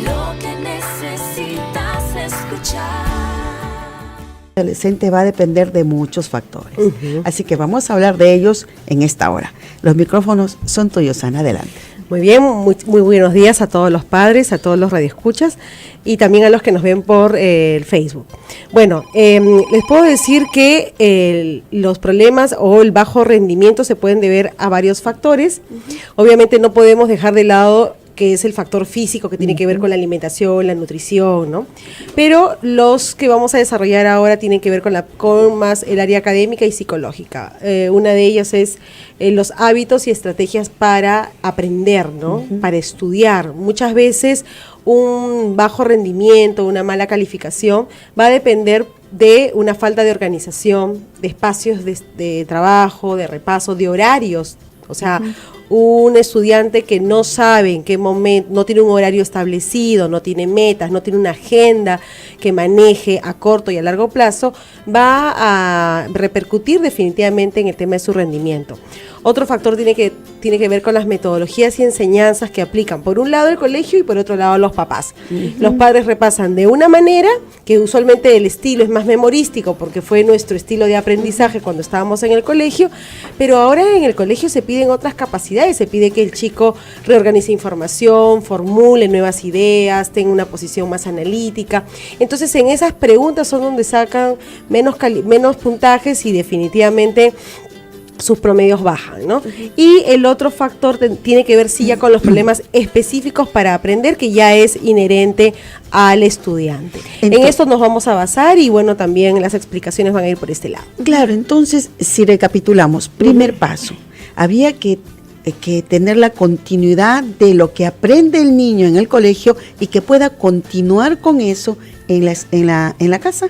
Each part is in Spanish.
lo que necesitas escuchar. El adolescente va a depender de muchos factores. Así que vamos a hablar de ellos en esta hora. Los micrófonos son tuyos, Ana, adelante. Muy bien, muy buenos días a todos los padres, a todos los radioescuchas y también a los que nos ven por el Facebook. Bueno, les puedo decir que los problemas o el bajo rendimiento se pueden deber a varios factores. Obviamente no podemos dejar de lado que es el factor físico que tiene que ver con la alimentación, la nutrición, ¿no? Pero los que vamos a desarrollar ahora tienen que ver con más el área académica y psicológica. Una de ellas es los hábitos y estrategias para aprender, ¿no? Para estudiar. Muchas veces un bajo rendimiento, una mala calificación va a depender de una falta de organización, de espacios de trabajo, de repaso, de horarios. O sea, un estudiante que no sabe en qué momento, no tiene un horario establecido, no tiene metas, no tiene una agenda que maneje a corto y a largo plazo, va a repercutir definitivamente en el tema de su rendimiento. Otro factor tiene que ver con las metodologías y enseñanzas que aplican, por un lado el colegio y por otro lado los papás. Los padres repasan de una manera, que usualmente el estilo es más memorístico, porque fue nuestro estilo de aprendizaje cuando estábamos en el colegio, pero ahora en el colegio se piden otras capacidades, se pide que el chico reorganice información, formule nuevas ideas, tenga una posición más analítica. Entonces en esas preguntas son donde sacan menos puntajes y definitivamente sus promedios bajan, ¿no? Y el otro factor tiene que ver sí ya con los problemas específicos para aprender, que ya es inherente al estudiante. En esto nos vamos a basar y bueno, también las explicaciones van a ir por este lado. Claro, entonces, si recapitulamos, primer paso, había que tener la continuidad de lo que aprende el niño en el colegio y que pueda continuar con eso en la casa.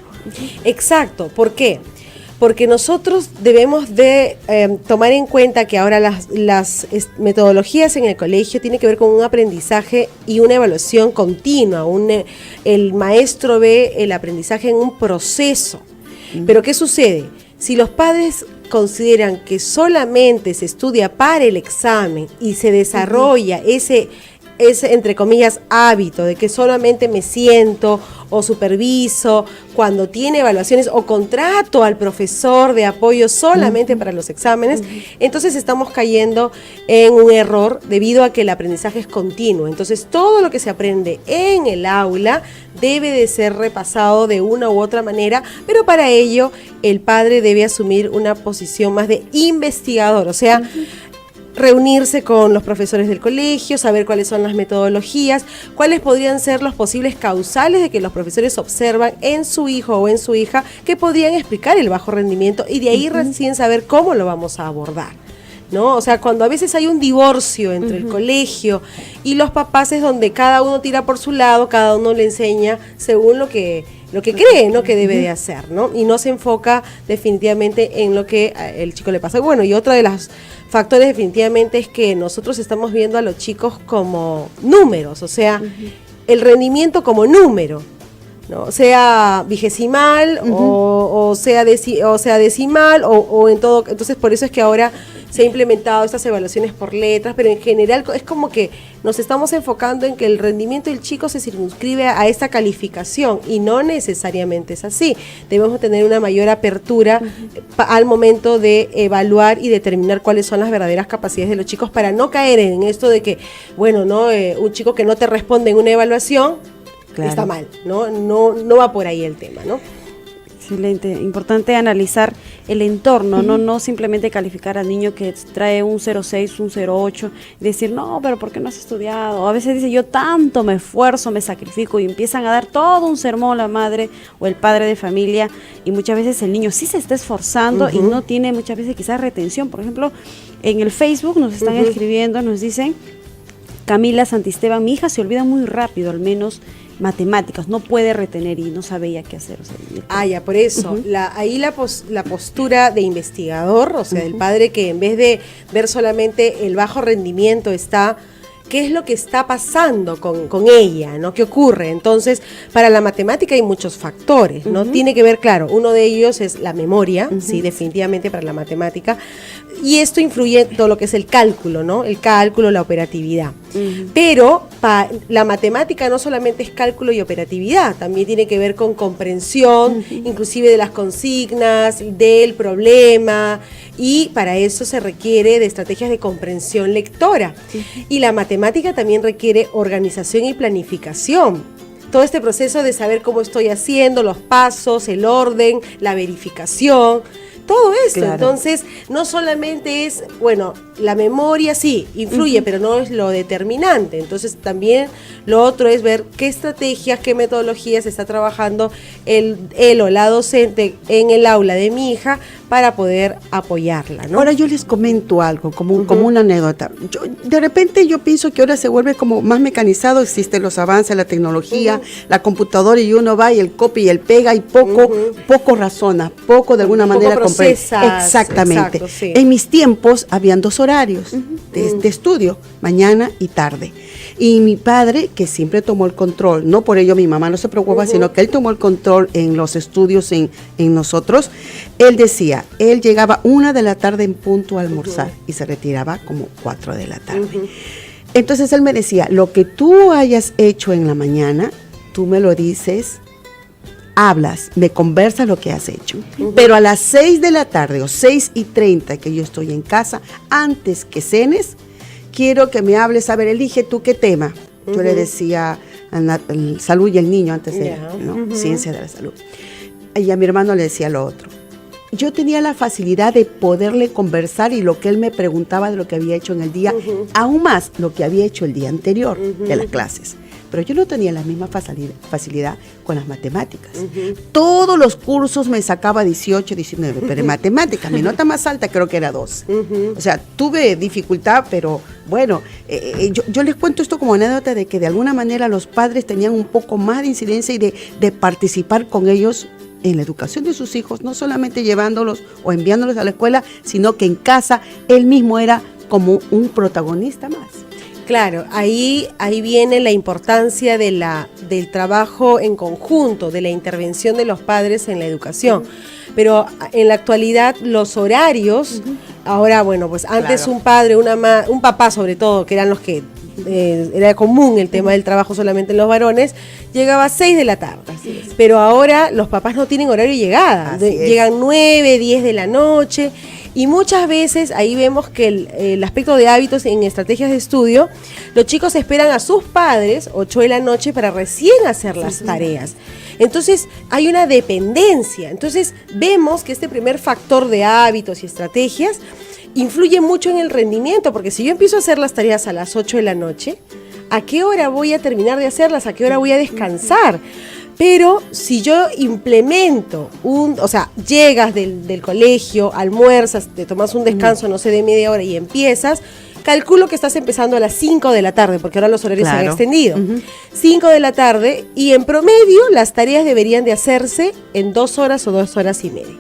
Exacto, ¿por qué? Porque nosotros debemos de tomar en cuenta que ahora las metodologías en el colegio tienen que ver con un aprendizaje y una evaluación continua. El maestro ve el aprendizaje en un proceso. Pero ¿qué sucede? Si los padres consideran que solamente se estudia para el examen y se desarrolla ese entre comillas, hábito de que solamente me siento o superviso cuando tiene evaluaciones o contrato al profesor de apoyo solamente para los exámenes, entonces estamos cayendo en un error debido a que el aprendizaje es continuo. Entonces todo lo que se aprende en el aula debe de ser repasado de una u otra manera, pero para ello el padre debe asumir una posición más de investigador, o sea, reunirse con los profesores del colegio, saber cuáles son las metodologías, cuáles podrían ser los posibles causales de que los profesores observan en su hijo o en su hija que podrían explicar el bajo rendimiento y de ahí recién saber cómo lo vamos a abordar, ¿no? O sea, cuando a veces hay un divorcio entre el colegio y los papás es donde cada uno tira por su lado, cada uno le enseña según lo que cree, ¿no? Que debe de hacer, ¿no? Y no se enfoca definitivamente en lo que el chico le pasa. Bueno, y otro de los factores definitivamente es que nosotros estamos viendo a los chicos como números, o sea, el rendimiento como número, ¿no? Sea vigesimal o sea decimal o en todo. Entonces por eso es que ahora se ha implementado estas evaluaciones por letras, pero en general es como que nos estamos enfocando en que el rendimiento del chico se circunscribe a esta calificación y no necesariamente es así. Debemos tener una mayor apertura al momento de evaluar y determinar cuáles son las verdaderas capacidades de los chicos para no caer en esto de que, bueno, no un chico que no te responde en una evaluación, claro, está mal, no va por ahí el tema, ¿no? Excelente, importante analizar el entorno, no simplemente calificar al niño que trae un 0,6, un 0,8, decir, no, pero ¿por qué no has estudiado? O a veces dice, yo tanto me esfuerzo, me sacrifico, y empiezan a dar todo un sermón la madre o el padre de familia, y muchas veces el niño sí se está esforzando y no tiene muchas veces quizás retención. Por ejemplo, en el Facebook nos están escribiendo, nos dicen, Camila Santisteban, mi hija se olvida muy rápido, al menos matemáticas, no puede retener y no sabe ya qué hacer. O sea, ya, por eso, ahí la postura de investigador, o sea, del padre que en vez de ver solamente el bajo rendimiento está, ¿qué es lo que está pasando con ella, ¿no? ¿Qué ocurre? Entonces, para la matemática hay muchos factores, ¿no? Tiene que ver, claro, uno de ellos es la memoria, sí, definitivamente para la matemática, y esto influye en todo lo que es el cálculo, ¿no? El cálculo, la operatividad. Pero la matemática no solamente es cálculo y operatividad, también tiene que ver con comprensión, inclusive de las consignas, del problema, y para eso se requiere de estrategias de comprensión lectora. Y la matemática también requiere organización y planificación. Todo este proceso de saber cómo estoy haciendo, los pasos, el orden, la verificación, todo esto. Claro. Entonces, no solamente es, bueno, la memoria sí, influye, pero no es lo determinante. Entonces, también lo otro es ver qué estrategias, qué metodologías está trabajando él o la docente en el aula de mi hija para poder apoyarla, ¿no? Ahora yo les comento algo, como una anécdota. De repente yo pienso que ahora se vuelve como más mecanizado, existen los avances, la tecnología, la computadora, y uno va y el copia y el pega y poco razona, poco de alguna manera comprende. Exactamente. Exacto, sí. En mis tiempos habían 2 horarios de estudio, mañana y tarde. Y mi padre, que siempre tomó el control, no por ello mi mamá no se preocupa, sino que él tomó el control en los estudios en nosotros, él decía, él llegaba 1 de la tarde en punto a almorzar y se retiraba como 4 de la tarde. Entonces él me decía, lo que tú hayas hecho en la mañana, tú me lo dices, hablas, me conversas lo que has hecho. Pero a las 6 de la tarde o 6:30 que yo estoy en casa, antes que cenes, quiero que me hables, a ver, elige tú qué tema. Yo le decía salud y el niño antes de ciencia de la salud. Y a mi hermano le decía lo otro. Yo tenía la facilidad de poderle conversar y lo que él me preguntaba de lo que había hecho en el día, aún más lo que había hecho el día anterior de las clases. Pero yo no tenía la misma facilidad con las matemáticas. Todos los cursos me sacaba 18, 19, pero en matemáticas mi nota más alta creo que era 12. O sea, tuve dificultad, pero bueno, yo les cuento esto como anécdota de que de alguna manera los padres tenían un poco más de incidencia y de participar con ellos en la educación de sus hijos, no solamente llevándolos o enviándolos a la escuela, sino que en casa él mismo era como un protagonista más. Claro, ahí viene la importancia del trabajo en conjunto, de la intervención de los padres en la educación. Pero en la actualidad los horarios, ahora bueno, pues antes un padre, un papá sobre todo, que eran los que era común el tema del trabajo solamente en los varones, llegaba a 6 de la tarde. Pero ahora los papás no tienen horario de llegada, llegan 9, 10 de la noche. Y muchas veces ahí vemos que el aspecto de hábitos en estrategias de estudio, los chicos esperan a sus padres 8 de la noche para recién hacer las tareas. Entonces hay una dependencia. Entonces vemos que este primer factor de hábitos y estrategias influye mucho en el rendimiento, porque si yo empiezo a hacer las tareas a las 8 de la noche, ¿a qué hora voy a terminar de hacerlas? ¿A qué hora voy a descansar? Pero si yo implemento o sea, llegas del colegio, almuerzas, te tomas un descanso, no sé, de media hora y empiezas, calculo que estás empezando a las 5 de la tarde, porque ahora los horarios se han extendido. 5 de la tarde, y en promedio las tareas deberían de hacerse en 2 horas o 2 horas y media.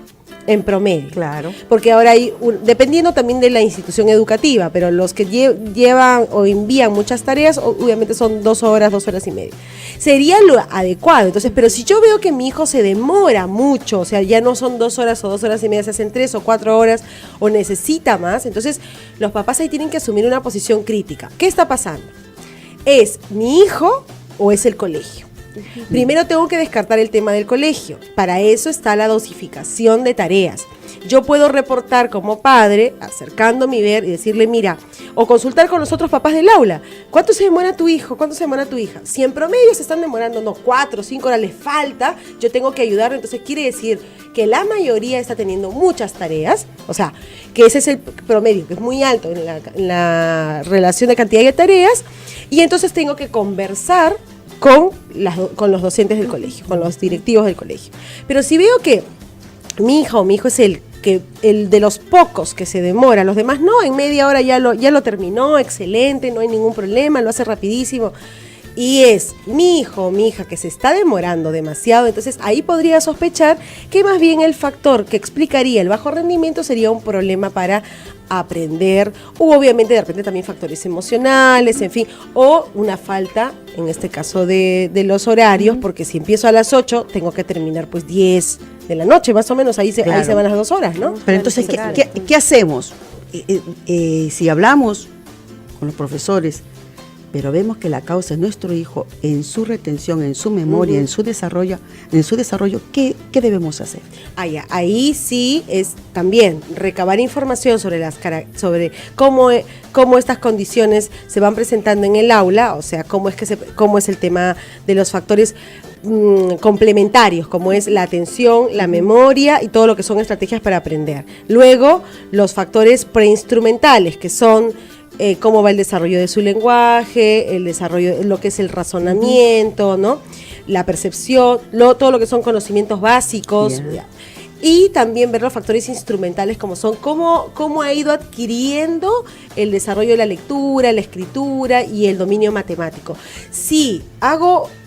En promedio. Claro. Porque ahora hay, dependiendo también de la institución educativa, pero los que llevan o envían muchas tareas, obviamente son 2 horas, 2 horas y media. Sería lo adecuado. Entonces, pero si yo veo que mi hijo se demora mucho, o sea, ya no son 2 horas o 2 horas y media, se hacen 3 o 4 horas, o necesita más, entonces los papás ahí tienen que asumir una posición crítica. ¿Qué está pasando? ¿Es mi hijo o es el colegio? Primero tengo que descartar el tema del colegio. Para eso está la dosificación de tareas. Yo puedo reportar como padre, acercándome y ver y decirle, mira, o consultar con los otros papás del aula. ¿Cuánto se demora tu hijo? ¿Cuánto se demora tu hija? Si en promedio se están demorando, 4 o 5 horas, les falta, yo tengo que ayudarlo. Entonces quiere decir que la mayoría está teniendo muchas tareas, o sea, que ese es el promedio, que es muy alto en la relación de cantidad de tareas, y entonces tengo que conversar con los docentes del colegio, con los directivos del colegio. Pero si veo que mi hija o mi hijo es el de los pocos que se demora, los demás no, en media hora ya lo terminó, excelente, no hay ningún problema, lo hace rapidísimo, y es mi hijo o mi hija que se está demorando demasiado, entonces ahí podría sospechar que más bien el factor que explicaría el bajo rendimiento sería un problema para aprender, o obviamente de repente también factores emocionales, en fin, o una falta, en este caso de los horarios, porque si empiezo a las 8, tengo que terminar pues 10 de la noche, más o menos, ahí se van las 2 horas, ¿no? Pero entonces, ¿qué hacemos? Si hablamos con los profesores, pero vemos que la causa es nuestro hijo en su retención, en su memoria, en su desarrollo, ¿qué debemos hacer? Ahí sí es también recabar información sobre sobre cómo estas condiciones se van presentando en el aula, o sea, cómo es el tema de los factores complementarios, como es la atención, la memoria y todo lo que son estrategias para aprender. Luego, los factores preinstrumentales, que son cómo va el desarrollo de su lenguaje, el desarrollo, lo que es el razonamiento, ¿no? La percepción, todo lo que son conocimientos básicos. Yeah. Y también ver los factores instrumentales como son cómo ha ido adquiriendo el desarrollo de la lectura, la escritura y el dominio matemático. Si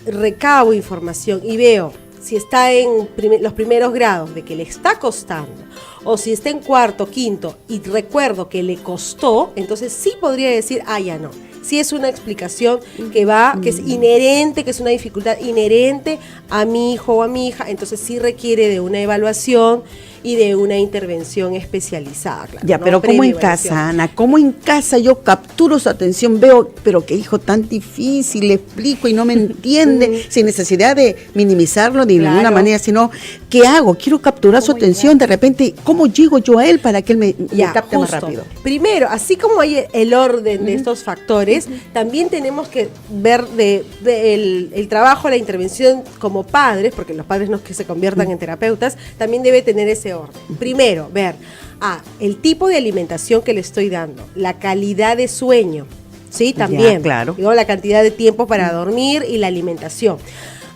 recabo información y veo si está en los primeros grados de que le está costando, o si está en cuarto, quinto y recuerdo que le costó, entonces sí podría decir, ya no. Sí es una explicación que es inherente, que es una dificultad inherente a mi hijo o a mi hija, entonces sí requiere de una evaluación y de una intervención especializada. Claro, ya, ¿no? pero ¿cómo en Evaluación. casa, Ana? ¿Cómo en casa yo capturo su atención? Veo, pero qué hijo tan difícil, le explico y no me entiende, sin necesidad de minimizarlo de ninguna manera, sino, ¿qué hago? Quiero capturar su atención, de repente, ¿cómo llego yo a él para que él me capte más rápido? Primero, así como hay el orden de estos factores, también tenemos que ver el trabajo, la intervención como padres, porque los padres no es que se conviertan en terapeutas, también debe tener ese orden. Primero, ver el tipo de alimentación que le estoy dando, la calidad de sueño, ¿sí? También, ya, claro. Digo, la cantidad de tiempo para dormir y la alimentación.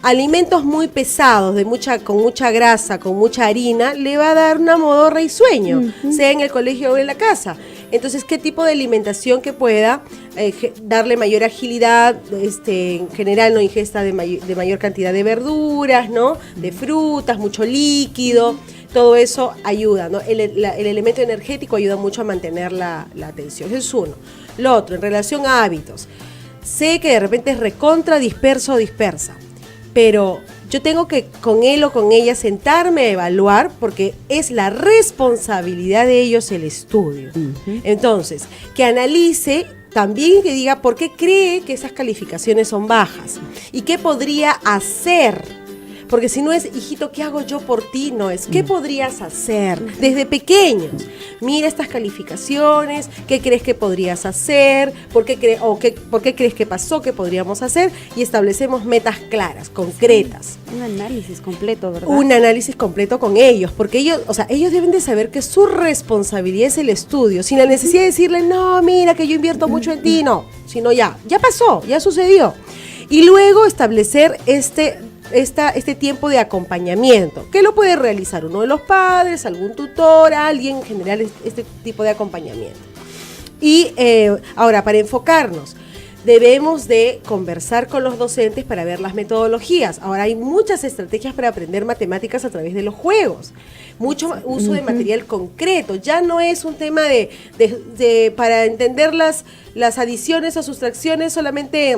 Alimentos muy pesados, con mucha grasa, con mucha harina, le va a dar una modorra y sueño, sea en el colegio o en la casa. Entonces, ¿qué tipo de alimentación que pueda darle mayor agilidad? En general, no ingesta de mayor cantidad de verduras, ¿no? De frutas, mucho líquido. Todo eso ayuda, ¿no? El elemento energético ayuda mucho a mantener la atención. Eso es uno. Lo otro, en relación a hábitos. Sé que de repente es recontra disperso o dispersa, pero yo tengo que con él o con ella sentarme a evaluar porque es la responsabilidad de ellos el estudio. Entonces, que analice también, que diga por qué cree que esas calificaciones son bajas y qué podría hacer. Porque si no es, hijito, ¿qué hago yo por ti? No, es, ¿qué podrías hacer desde pequeños? Mira estas calificaciones, ¿qué crees que podrías hacer? ¿Por qué crees que pasó? ¿Qué podríamos hacer? Y establecemos metas claras, concretas. Un análisis completo, ¿verdad? Un análisis completo con ellos, porque ellos deben de saber que su responsabilidad es el estudio, sin la necesidad de decirle, no, mira que yo invierto mucho en ti, no, sino ya pasó, ya sucedió. Y luego establecer este tiempo de acompañamiento, que lo puede realizar uno de los padres, algún tutor, alguien, en general este tipo de acompañamiento. Y ahora, para enfocarnos, debemos de conversar con los docentes para ver las metodologías. Ahora hay muchas estrategias para aprender matemáticas a través de los juegos, mucho uso de material concreto, ya no es un tema para entender las adiciones o sustracciones solamente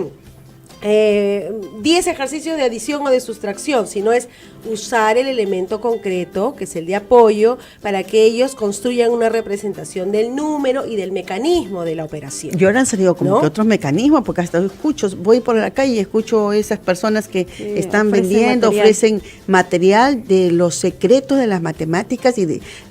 10 ejercicios de adición o de sustracción, sino es usar el elemento concreto, que es el de apoyo, para que ellos construyan una representación del número y del mecanismo de la operación. Y ahora han salido como que otros mecanismos, porque hasta voy por la calle y escucho esas personas que están vendiendo, ofrecen material de los secretos de las matemáticas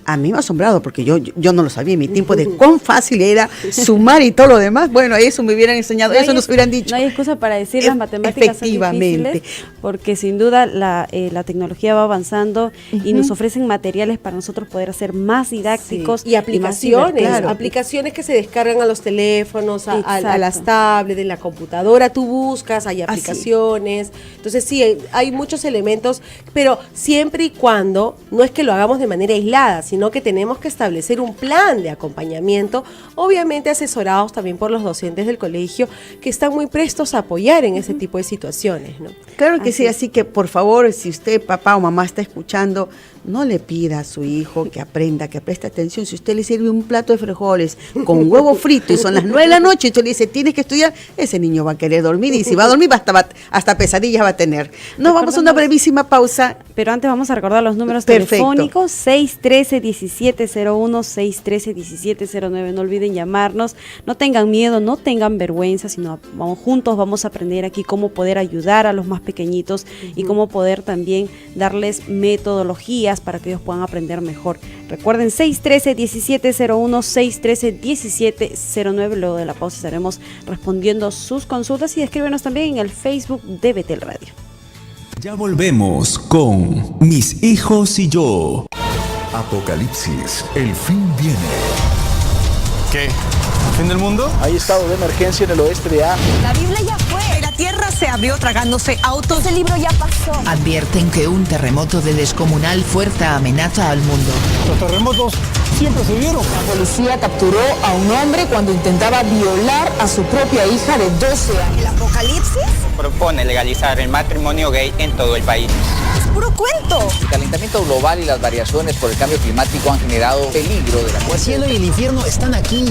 a mí me ha asombrado, porque yo no lo sabía en mi tiempo de cuán fácil era sumar y todo lo demás. Bueno, eso me hubieran enseñado, eso nos hubieran dicho. No hay excusa para decir las matemáticas son difíciles, porque sin duda la tecnología va avanzando y nos ofrecen materiales para nosotros poder hacer más didácticos. Y aplicaciones, claro. Aplicaciones que se descargan a los teléfonos, a las tablets, en la computadora, tú buscas, hay aplicaciones. Entonces sí, hay muchos elementos, pero siempre y cuando, no es que lo hagamos de manera aislada, sino que tenemos que establecer un plan de acompañamiento, obviamente asesorados también por los docentes del colegio, que están muy prestos a apoyar en ese tipo de situaciones, ¿no? Claro que sí, así que por favor, si usted, papá o mamá, está escuchando, no le pida a su hijo que aprenda, que preste atención. Si usted le sirve un plato de frijoles con huevo frito y son las 9 de la noche y usted le dice, tienes que estudiar, ese niño va a querer dormir y si va a dormir hasta pesadillas va a tener. Nos vamos a una brevísima pausa. Pero antes vamos a recordar los números Perfecto. telefónicos, 613-1701, 613-1709. No olviden llamarnos, no tengan miedo, no tengan vergüenza, sino juntos vamos a aprender aquí cómo poder ayudar a los más pequeñitos y cómo poder también darles metodologías para que ellos puedan aprender mejor. Recuerden, 613-1701, 613-1709. Luego de la pausa estaremos respondiendo sus consultas y escríbenos también en el Facebook de Betel Radio. Ya volvemos con Mis hijos y yo. Apocalipsis, el fin viene. ¿Qué? ¿Fin del mundo? Hay estado de emergencia en el oeste de África. La Biblia ya fue. La tierra se abrió tragándose autos. El libro ya pasó. Advierten que un terremoto de descomunal fuerza amenaza al mundo. Los terremotos siempre se vieron. La policía capturó a un hombre cuando intentaba violar a su propia hija de 12 años. ¿El apocalipsis? Propone legalizar el matrimonio gay en todo el país. Es puro cuento. El calentamiento global y las variaciones por el cambio climático han generado peligro de la muerte. El cielo y el infierno están aquí.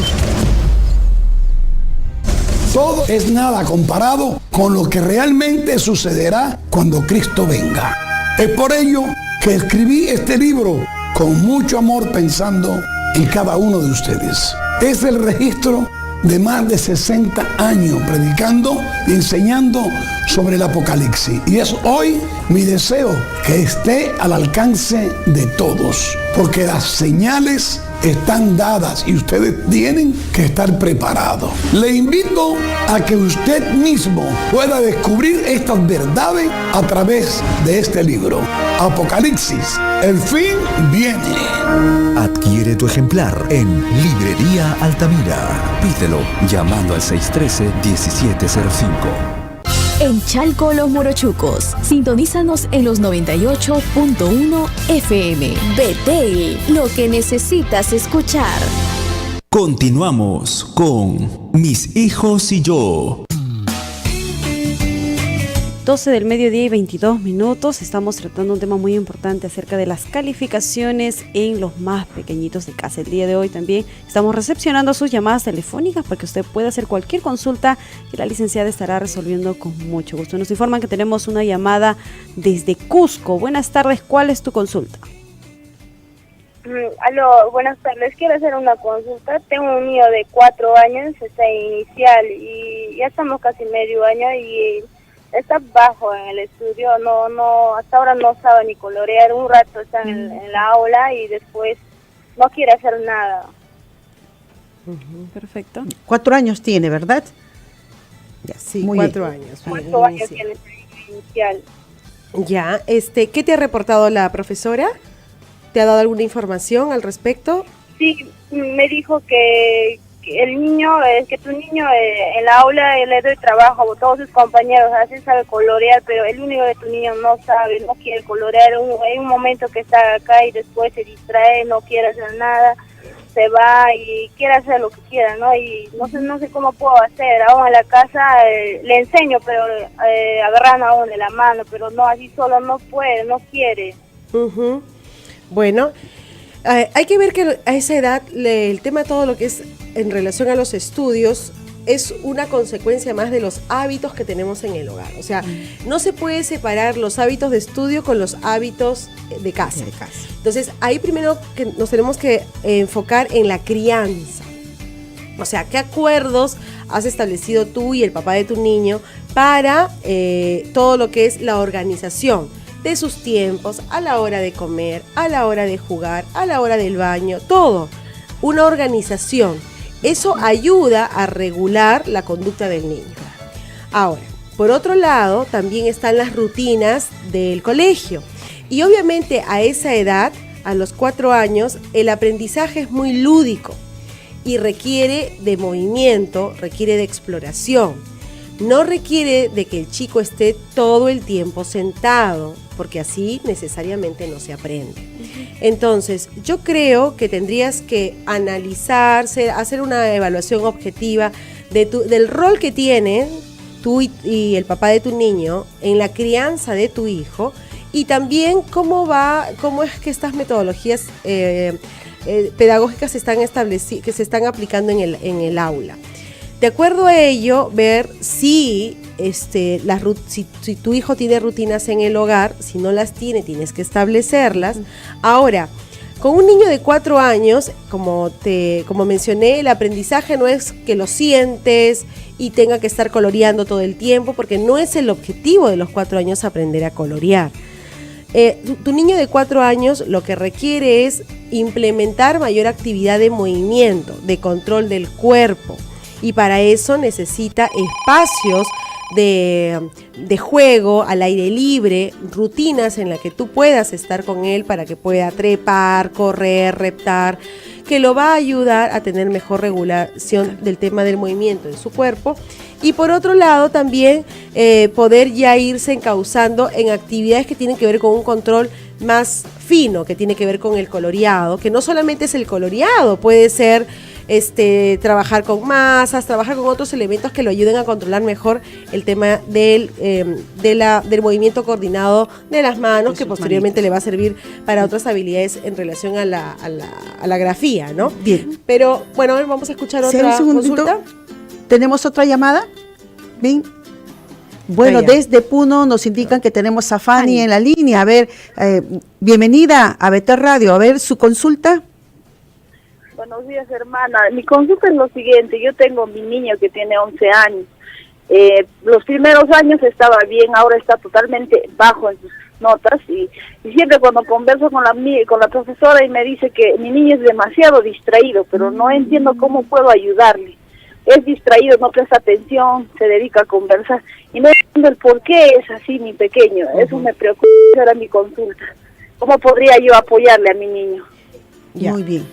Todo es nada comparado con lo que realmente sucederá cuando Cristo venga. Es por ello que escribí este libro con mucho amor pensando en cada uno de ustedes. Es el registro de más de 60 años predicando y enseñando sobre el Apocalipsis. Y es hoy mi deseo que esté al alcance de todos, porque las señales están dadas y ustedes tienen que estar preparados. Le invito a que usted mismo pueda descubrir estas verdades a través de este libro. Apocalipsis, el fin viene. Adquiere tu ejemplar en Librería Altamira. Pídelo llamando al 613-1705. En Chalco, Los Morochucos. Sintonízanos en los 98.1 FM. Betel, lo que necesitas escuchar. Continuamos con Mis hijos y yo. 12 del mediodía y 22 minutos. Estamos tratando un tema muy importante acerca de las calificaciones en los más pequeñitos de casa. El día de hoy también estamos recepcionando sus llamadas telefónicas para que usted pueda hacer cualquier consulta que la licenciada estará resolviendo con mucho gusto. Nos informan que tenemos una llamada desde Cusco. Buenas tardes, ¿cuál es tu consulta? Aló, buenas tardes. Quiero hacer una consulta. Tengo un niño de 4 años, está inicial y ya estamos casi medio año y está bajo en el estudio, no, hasta ahora no sabe ni colorear, un rato está en la aula y después no quiere hacer nada. Perfecto. 4 años tiene, ¿verdad? Ya, sí, Muy 4 bien. años. 4 años tiene inicial. Ya, ¿qué te ha reportado la profesora? ¿Te ha dado alguna información al respecto? Sí, me dijo que el niño, que tu niño en la aula le doy trabajo, todos sus compañeros así sabe colorear, pero el único de tu niño no sabe, no quiere colorear, hay un momento que está acá y después se distrae, no quiere hacer nada, se va y quiere hacer lo que quiera, ¿no? Y no sé cómo puedo hacer, aún en la casa le enseño, pero agarrando aún de la mano, pero no, así solo no puede, no quiere. Bueno, hay que ver que a esa edad el tema todo lo que es en relación a los estudios es una consecuencia más de los hábitos que tenemos en el hogar. O sea, no se puede separar los hábitos de estudio con los hábitos de casa. Entonces, ahí primero que nos tenemos que enfocar en la crianza. O sea, ¿qué acuerdos has establecido tú y el papá de tu niño para todo lo que es la organización de sus tiempos, a la hora de comer, a la hora de jugar, a la hora del baño, todo? Una organización. Eso ayuda a regular la conducta del niño. Ahora, por otro lado, también están las rutinas del colegio. Y obviamente a esa edad, a los 4 años, el aprendizaje es muy lúdico y requiere de movimiento, requiere de exploración. No requiere de que el chico esté todo el tiempo sentado, porque así necesariamente no se aprende. Entonces, yo creo que tendrías que analizarse, hacer una evaluación objetiva del rol que tienen tú y el papá de tu niño en la crianza de tu hijo y también cómo es que estas metodologías pedagógicas que se están aplicando en el aula. De acuerdo a ello, ver si tu hijo tiene rutinas en el hogar. Si no las tiene, tienes que establecerlas. Ahora, con un niño de 4 años, como mencioné, el aprendizaje no es que lo sientes y tenga que estar coloreando todo el tiempo, porque no es el objetivo de los 4 años aprender a colorear. Tu niño de 4 años lo que requiere es implementar mayor actividad de movimiento, de control del cuerpo, y para eso necesita espacios de juego al aire libre, rutinas en las que tú puedas estar con él para que pueda trepar, correr, reptar, que lo va a ayudar a tener mejor regulación del tema del movimiento en su cuerpo. Y por otro lado también poder ya irse encauzando en actividades que tienen que ver con un control más fino, que tiene que ver con el coloreado, que no solamente es el coloreado, puede ser trabajar con masas, trabajar con otros elementos que lo ayuden a controlar mejor el tema del movimiento coordinado de las manos, que posteriormente le va a servir para otras habilidades en relación a la grafía, ¿no? Bien. Pero bueno, vamos a escuchar otra consulta. ¿Tenemos otra llamada? Bien. Bueno, desde Puno nos indican que tenemos a Fanny en la línea. A ver, bienvenida a BT Radio. A ver, su consulta. Buenos días, hermana. Mi consulta es lo siguiente. Yo tengo mi niño que tiene 11 años. Los primeros años estaba bien, ahora está totalmente bajo en sus notas y siempre cuando converso con la profesora y me dice que mi niño es demasiado distraído, pero no entiendo cómo puedo ayudarle. Es distraído, no presta atención, se dedica a conversar y no entiendo el por qué es así mi pequeño. Eso me preocupa, esa era mi consulta. ¿Cómo podría yo apoyarle a mi niño? Ya. Muy bien,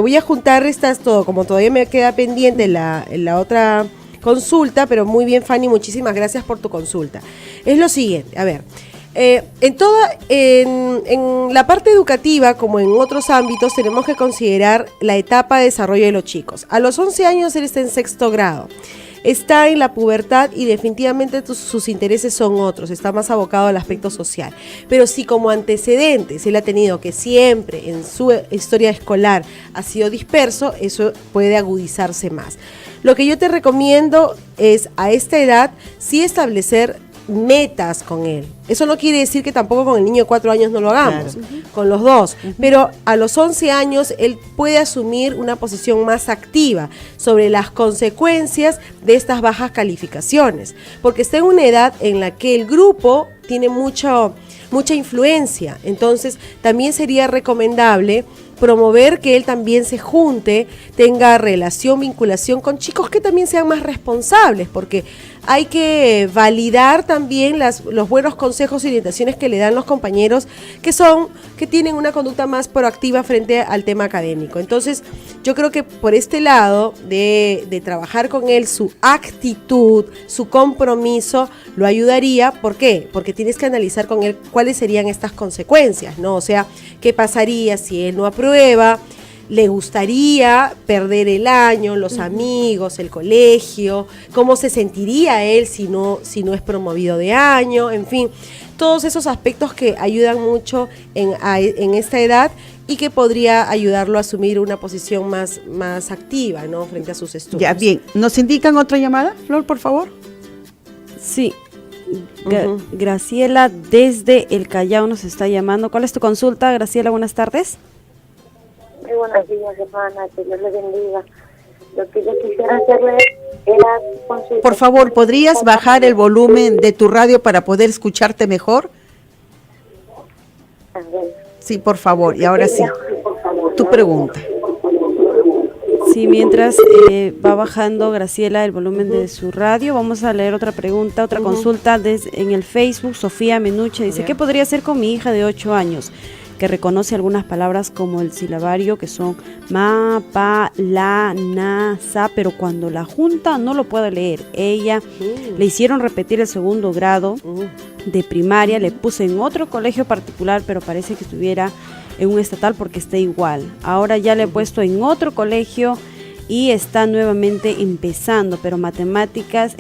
voy a juntar todo, como todavía me queda pendiente la otra consulta, pero muy bien, Fanny, muchísimas gracias por tu consulta. Es lo siguiente, a ver, en la parte educativa, como en otros ámbitos, tenemos que considerar la etapa de desarrollo de los chicos. A los 11 años él está en 6º grado. Está en la pubertad y definitivamente sus intereses son otros, está más abocado al aspecto social. Pero si como antecedentes él ha tenido que siempre en su historia escolar ha sido disperso, eso puede agudizarse más. Lo que yo te recomiendo es a esta edad sí establecer metas con él. Eso no quiere decir que tampoco con el niño de 4 años no lo hagamos, con los dos, pero a los 11 años él puede asumir una posición más activa sobre las consecuencias de estas bajas calificaciones, porque está en una edad en la que el grupo tiene mucha influencia. Entonces también sería recomendable promover que él también se junte, tenga vinculación con chicos que también sean más responsables, porque hay que validar también los buenos consejos y orientaciones que le dan los compañeros que tienen una conducta más proactiva frente al tema académico. Entonces, yo creo que por este lado de trabajar con él, su actitud, su compromiso, lo ayudaría. ¿Por qué? Porque tienes que analizar con él cuáles serían estas consecuencias, ¿no? O sea, ¿qué pasaría si él no aprueba? ¿Le gustaría perder el año, los amigos, el colegio? ¿Cómo se sentiría él si no es promovido de año? En fin, todos esos aspectos que ayudan mucho en esta edad y que podría ayudarlo a asumir una posición más activa, ¿no?, frente a sus estudios. Ya, bien. ¿Nos indican otra llamada, Flor, por favor? Sí. Graciela desde el Callao nos está llamando. ¿Cuál es tu consulta, Graciela? Buenas tardes. Muy buenos días, hermana, que Dios le bendiga. Lo que yo quisiera hacerle era consultar. Por favor, ¿podrías bajar el volumen de tu radio para poder escucharte mejor? Sí, por favor, y ahora sí. Tu pregunta. Sí, mientras va bajando Graciela el volumen de su radio, vamos a leer otra pregunta, otra consulta en el Facebook. Sofía Menuche dice, ¿qué podría hacer con mi hija de 8 años? Que reconoce algunas palabras como el silabario, que son ma, pa, la, na, sa, pero cuando la junta no lo puede leer. Ella le hicieron repetir el 2º grado de primaria, le puse en otro colegio particular, pero parece que estuviera en un estatal porque está igual. Ahora ya le he puesto en otro colegio y está nuevamente empezando, pero en matemáticas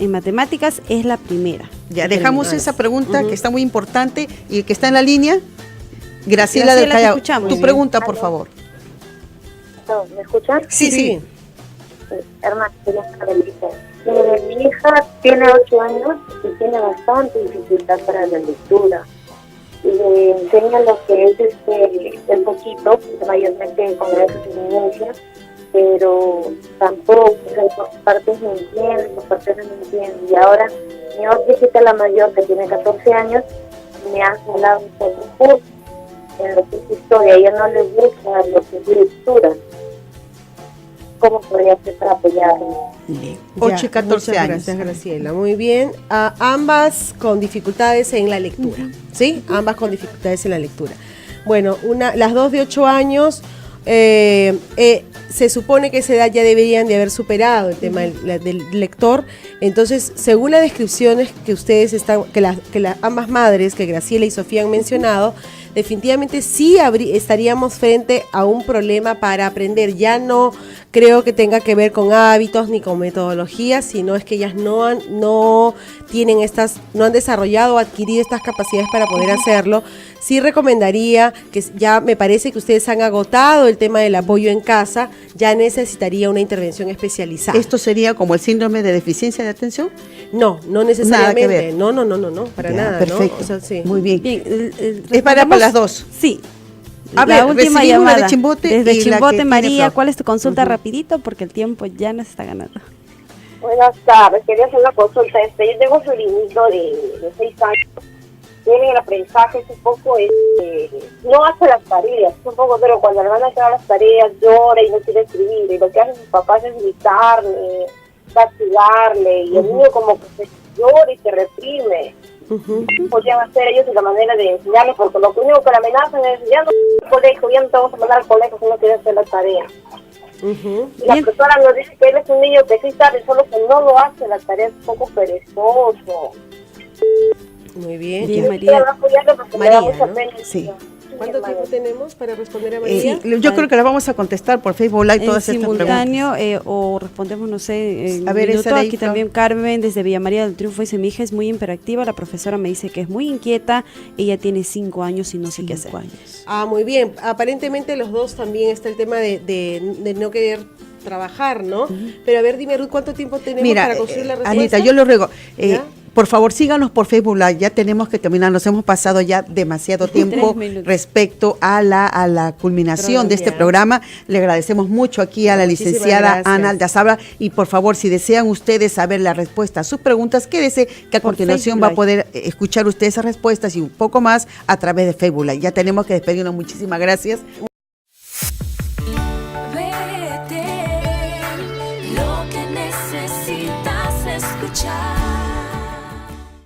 es la primera. Ya dejamos esa pregunta que está muy importante y que está en la línea. Graciela del Callao, tu pregunta, por favor. ¿Me escuchan? Sí. Hermana, mi hija tiene 8 años y tiene bastante dificultad para la lectura. Le enseña lo que es el poquito, mayormente con gracias a mi inicia, pero tampoco, por partes no entiende, por partes no entiende. Y ahora mi otra hijita, la mayor, que tiene 14 años, me ha hablado un poco en lo que es historia. A ella no le gusta lo que es lectura. ¿Cómo podría ser para apoyarme? 8 y 14 años. Gracias, Graciela. Muy bien. Ambas con dificultades en la lectura, ¿sí? Ambas con dificultades en la lectura. Bueno, las dos de 8 años, se supone que a esa edad ya deberían de haber superado el tema del lector. Entonces, según las descripciones que ustedes ambas madres, que Graciela y Sofía han mencionado, definitivamente sí estaríamos frente a un problema para aprender. Ya no creo que tenga que ver con hábitos ni con metodologías, sino es que ellas no han desarrollado o adquirido estas capacidades para poder hacerlo. Sí recomendaría, que ya me parece que ustedes han agotado el tema del apoyo en casa, ya necesitaría una intervención especializada. ¿Esto sería como el síndrome de deficiencia de atención? No necesariamente. Nada que ver. No, para nada. Perfecto. ¿No? O sea, sí. Muy bien. Es para las dos. Sí. A ver, la última llamada de Chimbote desde y Chimbote, María, Flor. ¿cuál es tu consulta? Rapidito, porque el tiempo ya nos está ganando. Buenas tardes, quería hacer una consulta. Yo tengo un sobrinito de 6 años. Tiene el aprendizaje, es un poco, no hace las tareas, es un poco, pero cuando le van a hacer las tareas llora y no quiere escribir, y lo que hacen sus papás es gritarle, castigarle, y el niño como que se llora y se reprime. Podrían hacer ellos la manera de enseñarle, porque lo único que le amenazan es, ya no al colegio, ya no te vamos a mandar al colegio si no quieres hacer la tarea. Y la profesora nos dice que él es un niño que sí sabe, solo que no lo hace, la tarea es un poco perezoso. Muy bien. María. María, ¿no? Sí. ¿Cuánto tiempo tenemos para responder a María? Yo creo que la vamos a contestar por Facebook Live en todas estas simultáneo, preguntas. O respondemos, no sé, en a ver, minuto. esa de ahí, Aquí también Carmen desde Villa María del Triunfo dice: mi hija es muy hiperactiva, la profesora me dice que es muy inquieta, ella tiene 5 años y no sé qué hacer. Muy bien. Aparentemente los dos también está el tema de no querer trabajar, ¿no? Pero a ver, dime, Ruth, ¿cuánto tiempo tenemos para construir la respuesta? Anita, yo lo ruego. Por favor, síganos por Facebook Live, ya tenemos que terminar, nos hemos pasado ya demasiado tiempo respecto a la culminación de este programa. Le agradecemos mucho aquí a la licenciada Ana Aldazabal, y por favor, si desean ustedes saber la respuesta a sus preguntas, quédese que a continuación va a poder escuchar usted esas respuestas y un poco más a través de Facebook Live. Ya tenemos que despedirnos, muchísimas gracias.